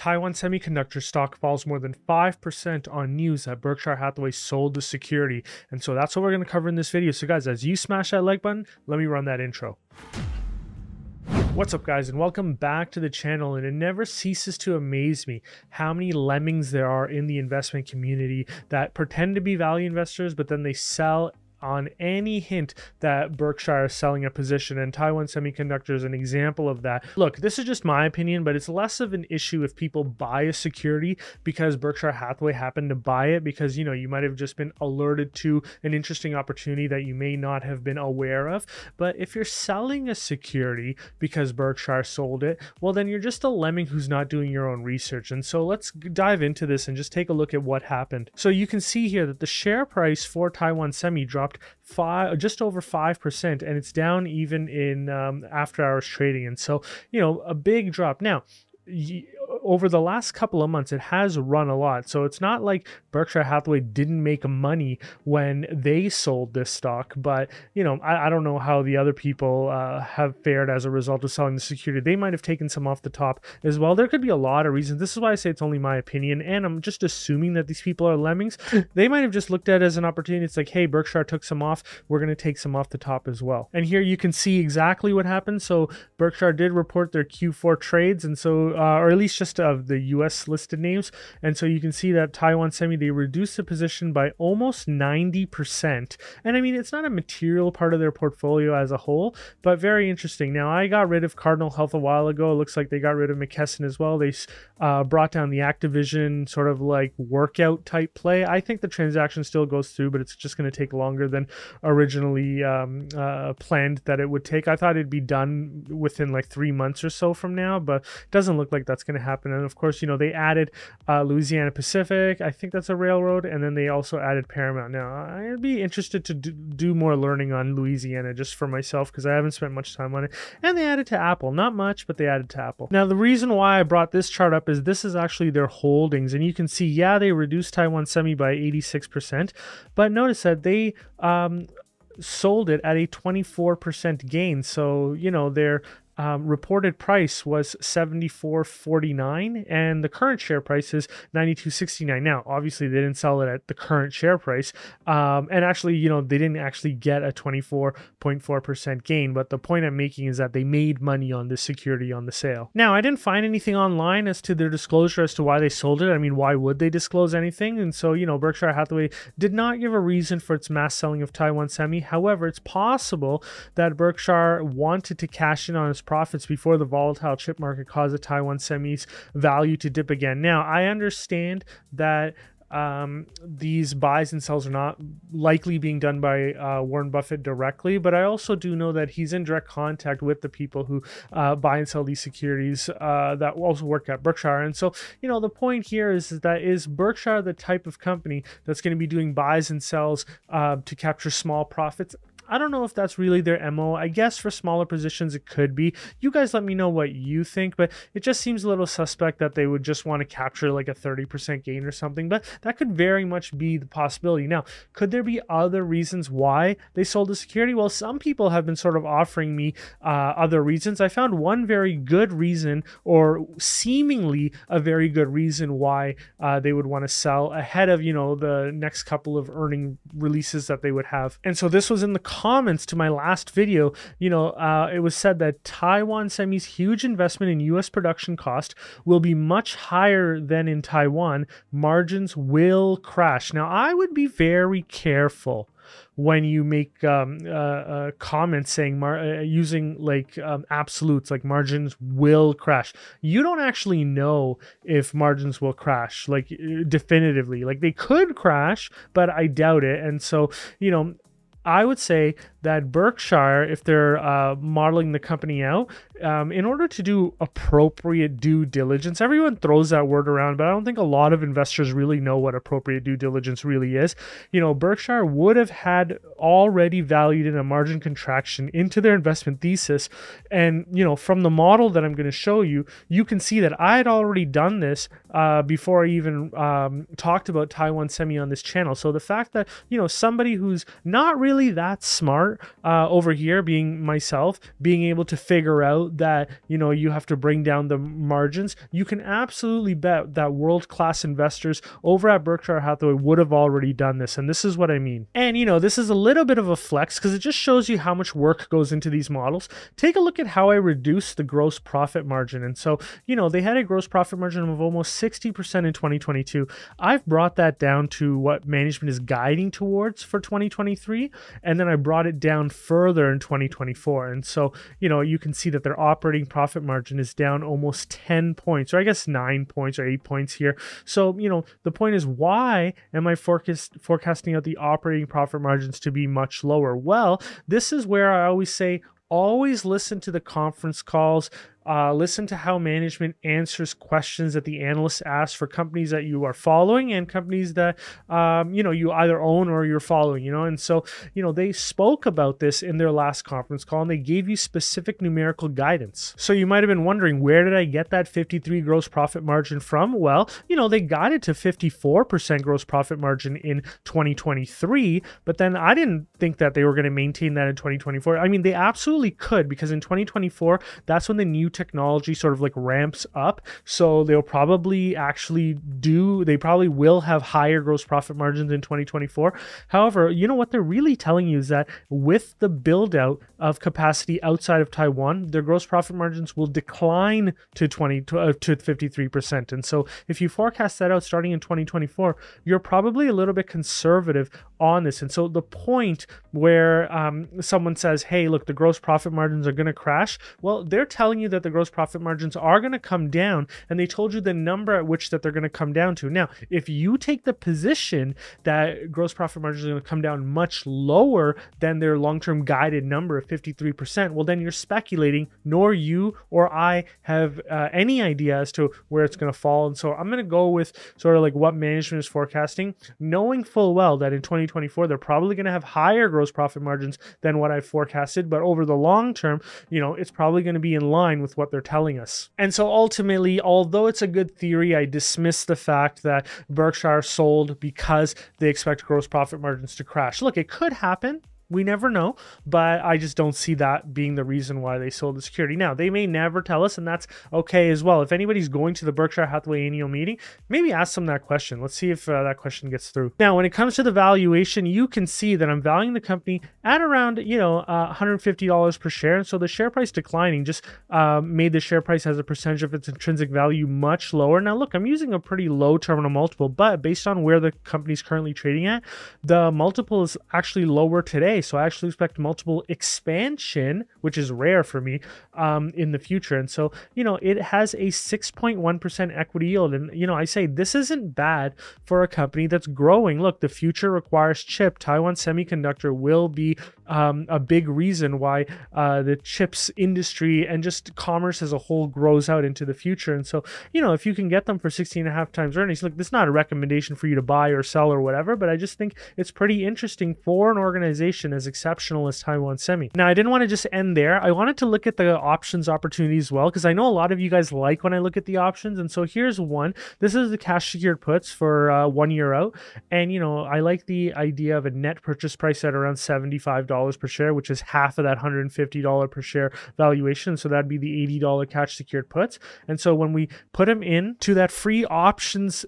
Taiwan Semiconductor stock falls more than 5% on news that Berkshire Hathaway sold the security. And so that's what we're going to cover in this video. So guys, as you smash that like button, let me run that intro. What's up guys, and welcome back to the channel. And it never ceases to amaze me how many lemmings there are in the investment community that pretend to be value investors, but then they sell on any hint that Berkshire is selling a position, and Taiwan Semiconductor is an example of that. Look, this is just my opinion, but it's less of an issue if people buy a security because Berkshire Hathaway happened to buy it, because you might have just been alerted to an interesting opportunity that you may not have been aware of. But if you're selling a security because Berkshire sold it, well then you're just a lemming who's not doing your own research. And so let's dive into this and just take a look at what happened. So you can see here that the share price for Taiwan Semi dropped just over 5%, and it's down even in after hours trading. And so a big drop. Now over the last couple of months, it has run a lot. So it's not like Berkshire Hathaway didn't make money when they sold this stock. But, I don't know how the other people have fared as a result of selling the security. They might have taken some off the top as well. There could be a lot of reasons. This is why I say it's only my opinion. And I'm just assuming that these people are lemmings. They might have just looked at it as an opportunity. It's like, hey, Berkshire took some off. We're going to take some off the top as well. And here you can see exactly what happened. So Berkshire did report their Q4 trades. And so, or at least just of the US listed names. And so you can see that Taiwan Semi, they reduced the position by almost 90%. And I mean, it's not a material part of their portfolio as a whole, but very interesting. Now, I got rid of Cardinal Health a while ago. It looks like they got rid of McKesson as well. They brought down the Activision sort of like workout type play. I think the transaction still goes through, but it's just going to take longer than originally planned that it would take. I thought it'd be done within like 3 months or so from now, but it doesn't look like that's going to happen. And of course, they added Louisiana Pacific. I think that's a railroad. And then they also added Paramount. Now, I'd be interested to do more learning on Louisiana just for myself, because I haven't spent much time on it. And they added to Apple. Not much, but they added to Apple. Now, the reason why I brought this chart up is this is actually their holdings. And you can see, yeah, they reduced Taiwan Semi by 86%. But notice that they sold it at a 24% gain. So, their reported price was $74.49 and the current share price is $92.69. Now, obviously, they didn't sell it at the current share price, and actually, they didn't actually get a 24.4% gain. But the point I'm making is that they made money on this security on the sale. Now, I didn't find anything online as to their disclosure as to why they sold it. I mean, why would they disclose anything? And so, Berkshire Hathaway did not give a reason for its mass selling of Taiwan Semi. However, it's possible that Berkshire wanted to cash in on its profits before the volatile chip market caused the Taiwan Semi's value to dip again. Now, I understand that these buys and sells are not likely being done by Warren Buffett directly, but I also do know that he's in direct contact with the people who buy and sell these securities that also work at Berkshire. And so, the point here is Berkshire the type of company that's going to be doing buys and sells to capture small profits? I don't know if that's really their MO. I guess for smaller positions, it could be. You guys let me know what you think, but it just seems a little suspect that they would just want to capture like a 30% gain or something, but that could very much be the possibility. Now, could there be other reasons why they sold the security? Well, some people have been sort of offering me other reasons. I found one very good reason, or seemingly a very good reason why they would want to sell ahead of, the next couple of earning releases that they would have. And so this was in the comments to my last video. It was said that Taiwan Semi's huge investment in U.S. production cost will be much higher than in Taiwan. Margins will crash. Now, I would be very careful when you make comments saying using like absolutes, like margins will crash. You don't actually know if margins will crash like definitively. Like, they could crash, but I doubt it. And so, I would say that Berkshire, if they're modeling the company out, in order to do appropriate due diligence, everyone throws that word around, but I don't think a lot of investors really know what appropriate due diligence really is. Berkshire would have had already valued in a margin contraction into their investment thesis. And, from the model that I'm going to show you, you can see that I had already done this before I even talked about Taiwan Semi on this channel. So the fact that, somebody who's not really that smart over here, being myself, being able to figure out out that, you know, you have to bring down the margins, you can absolutely bet that world-class investors over at Berkshire Hathaway would have already done this. And this is what I mean. And, you know, this is a little bit of a flex because it just shows you how much work goes into these models. Take a look at how I reduced the gross profit margin. And so, you know, they had a gross profit margin of almost 60% in 2022. I've brought that down to what management is guiding towards for 2023. And then I brought it down further in 2024. And so, you know, you can see that their operating profit margin is down almost 10 points, or I guess 9 points or 8 points here. So, you know, the point is, why am I forecasting out the operating profit margins to be much lower? Well, this is where I always say, always listen to the conference calls. Listen to how management answers questions that the analysts ask for companies that you are following and companies that, you know, you either own or you're following, you know. And so, you know, they spoke about this in their last conference call and they gave you specific numerical guidance. So you might have been wondering, where did I get that 53 gross profit margin from? Well, you know, they got it to 54% gross profit margin in 2023, but then I didn't think that they were going to maintain that in 2024. I mean, they absolutely could, because in 2024, that's when the new technology sort of like ramps up. So they'll probably they probably will have higher gross profit margins in 2024. However, you know what they're really telling you is that with the build out of capacity outside of Taiwan, their gross profit margins will decline to 53%. And so if you forecast that out starting in 2024, you're probably a little bit conservative on this. And so the point where someone says, hey, look, the gross profit margins are going to crash, well, they're telling you that the gross profit margins are going to come down, and they told you the number at which that they're going to come down to. Now, if you take the position that gross profit margins are going to come down much lower than their long-term guided number of 53%, well, then you're speculating, nor you or I have any idea as to where it's going to fall. And so I'm going to go with sort of like what management is forecasting, knowing full well that in 2024, they're probably going to have higher gross profit margins than what I've forecasted. But over the long term, you know, it's probably going to be in line with what they're telling us. And so ultimately, although it's a good theory, I dismiss the fact that Berkshire sold because they expect gross profit margins to crash. Look, it could happen. We never know, but I just don't see that being the reason why they sold the security. Now, they may never tell us, and that's okay as well. If anybody's going to the Berkshire Hathaway annual meeting, maybe ask them that question. Let's see if that question gets through. Now, when it comes to the valuation, you can see that I'm valuing the company at around, you know, $150 per share. And so the share price declining just made the share price as a percentage of its intrinsic value much lower. Now, look, I'm using a pretty low terminal multiple, but based on where the company's currently trading at, the multiple is actually lower today. So I actually expect multiple expansion, which is rare for me, in the future. And so, you know, it has a 6.1% equity yield. And, you know, I say this isn't bad for a company that's growing. Look, the future requires chip. Taiwan Semiconductor will be a big reason why the chips industry and just commerce as a whole grows out into the future. And so, you know, if you can get them for 16.5 times earnings, look, this is not a recommendation for you to buy or sell or whatever, but I just think it's pretty interesting for an organization as exceptional as Taiwan Semi. Now, I didn't want to just end there. I wanted to look at the options opportunity as well, because I know a lot of you guys like when I look at the options. And so here's one. This is the cash secured puts for 1 year out. And, you know, I like the idea of a net purchase price at around $75 per share, which is half of that $150 per share valuation. So that'd be the $80 cash secured puts. And so when we put them in to that free options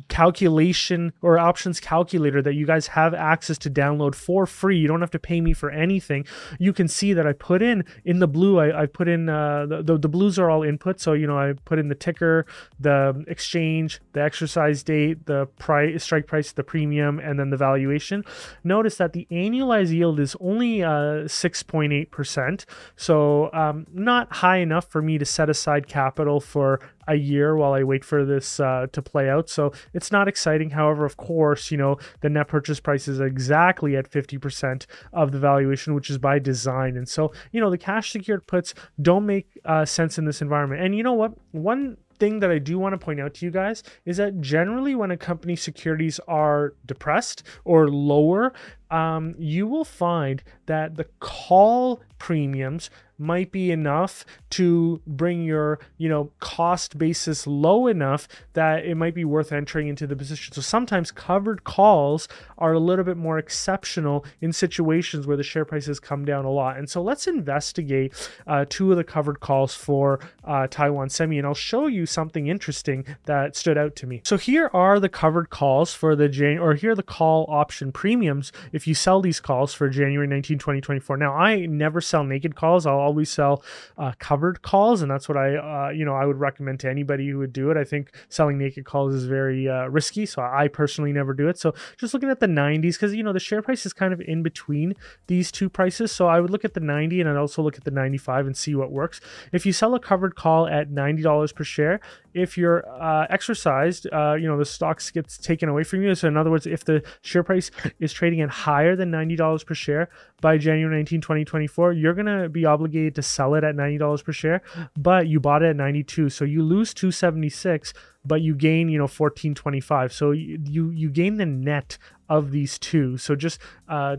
calculation or options calculator that you guys have access to download for free, you don't have to pay me for anything. You can see that I put in the blue, I put in the blues are all input. So, you know, I put in the ticker, the exchange, the exercise date, the price, strike price, the premium, and then the valuation. Notice that the annualized yield is only 6.8%. So not high enough for me to set aside capital for a year while I wait for this to play out. So it's not exciting. However, of course, you know, the net purchase price is exactly at 50% of the valuation, which is by design. And so, you know, the cash secured puts don't make sense in this environment. And you know what? One thing that I do want to point out to you guys is that generally when a company's securities are depressed or lower, you will find that the call premiums might be enough to bring your, cost basis low enough that it might be worth entering into the position. So sometimes covered calls are a little bit more exceptional in situations where the share price has come down a lot. And so let's investigate two of the covered calls for Taiwan Semi, and I'll show you something interesting that stood out to me. So here are the covered calls for the here are the call option premiums if you sell these calls for January 19, 2024. Now, I never sell naked calls. I'll always sell covered calls, and that's what I would recommend to anybody who would do it. I think selling naked calls is very risky, so I personally never do it. So just looking at the 90s, because the share price is kind of in between these two prices. So I would look at the 90 and I'd also look at the 95 and see what works. If you sell a covered call at $90 per share, if you're exercised, the stocks gets taken away from you. So in other words, if the share price is trading at higher than $90 per share by January 19, 2024, you're going to be obligated to sell it at $90 per share, but you bought it at 92. So you lose 276, but you gain, 1425. So you gain the net of these two. So just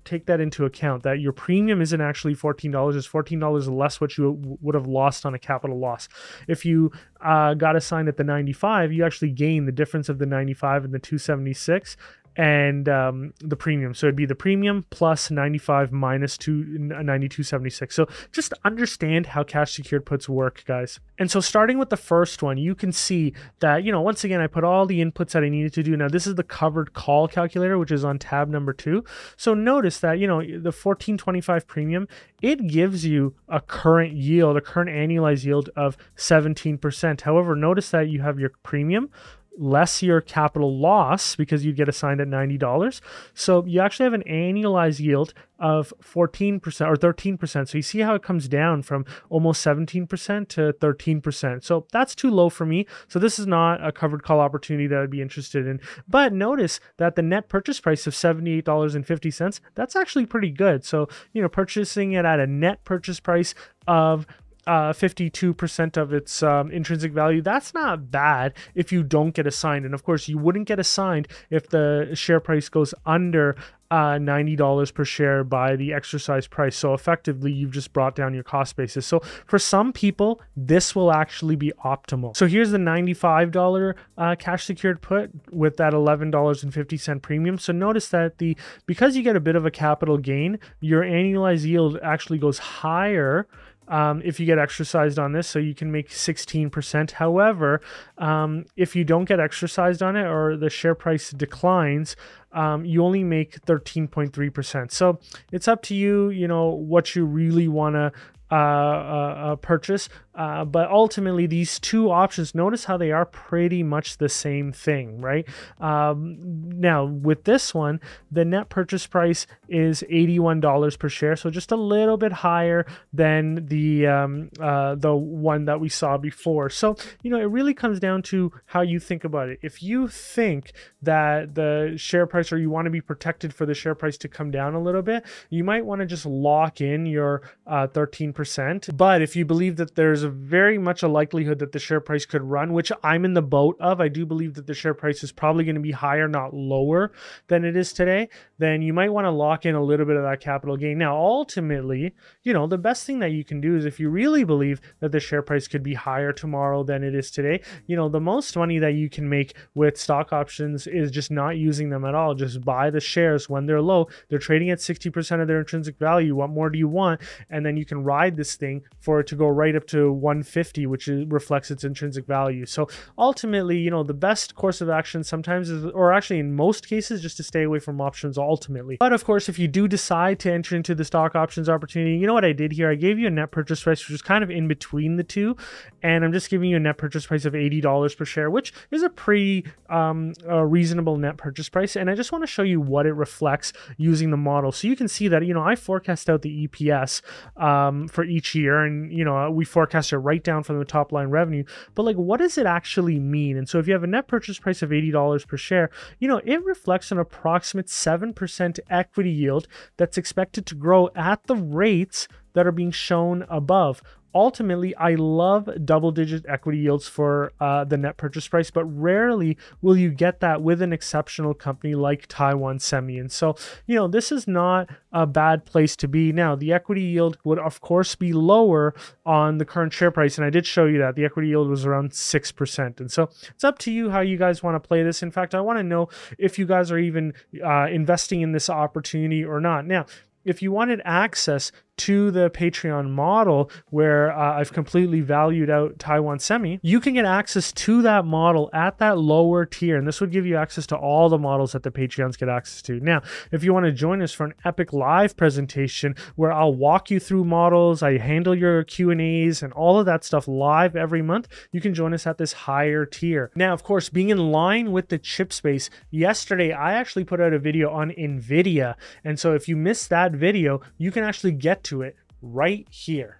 take that into account, that your premium isn't actually $14. It's $14 less what you would have lost on a capital loss. If you got assigned at the 95, you actually gain the difference of the 95 and the 276 and the premium. So it'd be the premium plus 95 minus 92.76. So just understand how cash secured puts work, guys. And so starting with the first one, you can see that, once again, I put all the inputs that I needed to do. Now this is the covered call calculator, which is on tab number 2. So notice that, the 1425 premium, it gives you a current yield, a current annualized yield of 17%. However, notice that you have your premium less your capital loss because you get assigned at $90. So you actually have an annualized yield of 14% or 13%. So you see how it comes down from almost 17% to 13%. So that's too low for me. So this is not a covered call opportunity that I'd be interested in. But notice that the net purchase price of $78.50, that's actually pretty good. So, purchasing it at a net purchase price of 52% of its intrinsic value, that's not bad if you don't get assigned. And of course, you wouldn't get assigned if the share price goes under $90 per share by the exercise price. So effectively, you've just brought down your cost basis. So for some people, this will actually be optimal. So here's the $95 cash secured put with that $11.50 premium. So notice that because you get a bit of a capital gain, your annualized yield actually goes higher if you get exercised on this, so you can make 16%. However, if you don't get exercised on it or the share price declines, you only make 13.3%. So it's up to you, what you really want to purchase. But ultimately, these two options, notice how they are pretty much the same thing, right? Now, with this one, the net purchase price is $81 per share, so just a little bit higher than the one that we saw before. So, it really comes down to how you think about it. If you think that the share price, or you want to be protected for the share price to come down a little bit, you might want to just lock in your 13%. But if you believe that there's very much a likelihood that the share price could run, which I'm in the boat of, I do believe that the share price is probably going to be higher, not lower than it is today, then you might want to lock in a little bit of that capital gain. Now, ultimately, the best thing that you can do is, if you really believe that the share price could be higher tomorrow than it is today, the most money that you can make with stock options is just not using them at all. Just buy the shares when they're low. They're trading at 60% of their intrinsic value. What more do you want? And then you can ride this thing for it to go right up to 150, which reflects its intrinsic value. So ultimately, the best course of action sometimes is, or actually in most cases, just to stay away from options ultimately. But of course, if you do decide to enter into the stock options opportunity, you know what I did here? I gave you a net purchase price, which is kind of in between the two. And I'm just giving you a net purchase price of $80 per share, which is a pretty reasonable net purchase price. And I just want to show you what it reflects using the model. So you can see that, I forecast out the EPS for each year, and, we forecast it right down from the top line revenue. But what does it actually mean? And so if you have a net purchase price of $80 per share, it reflects an approximate 7% equity yield that's expected to grow at the rates that are being shown above. ultimately, I love double-digit equity yields for the net purchase price, but rarely will you get that with an exceptional company like Taiwan Semi. And so, you know, this is not a bad place to be. Now, the equity yield would, of course, be lower on the current share price, and I did show you that the equity yield was around 6%. And so it's up to you how you guys want to play this. In fact, I want to know if you guys are even investing in this opportunity or not. Now, if you wanted access to the Patreon model where I've completely valued out Taiwan Semi, you can get access to that model at that lower tier, and this would give you access to all the models that the Patreons get access to. Now, if you want to join us for an epic live presentation where I'll walk you through models, I handle your Q&As and all of that stuff live every month, you can join us at this higher tier. Now, of course, being in line with the chip space, yesterday I actually put out a video on NVIDIA, and so if you missed that video, you can actually get to it right here.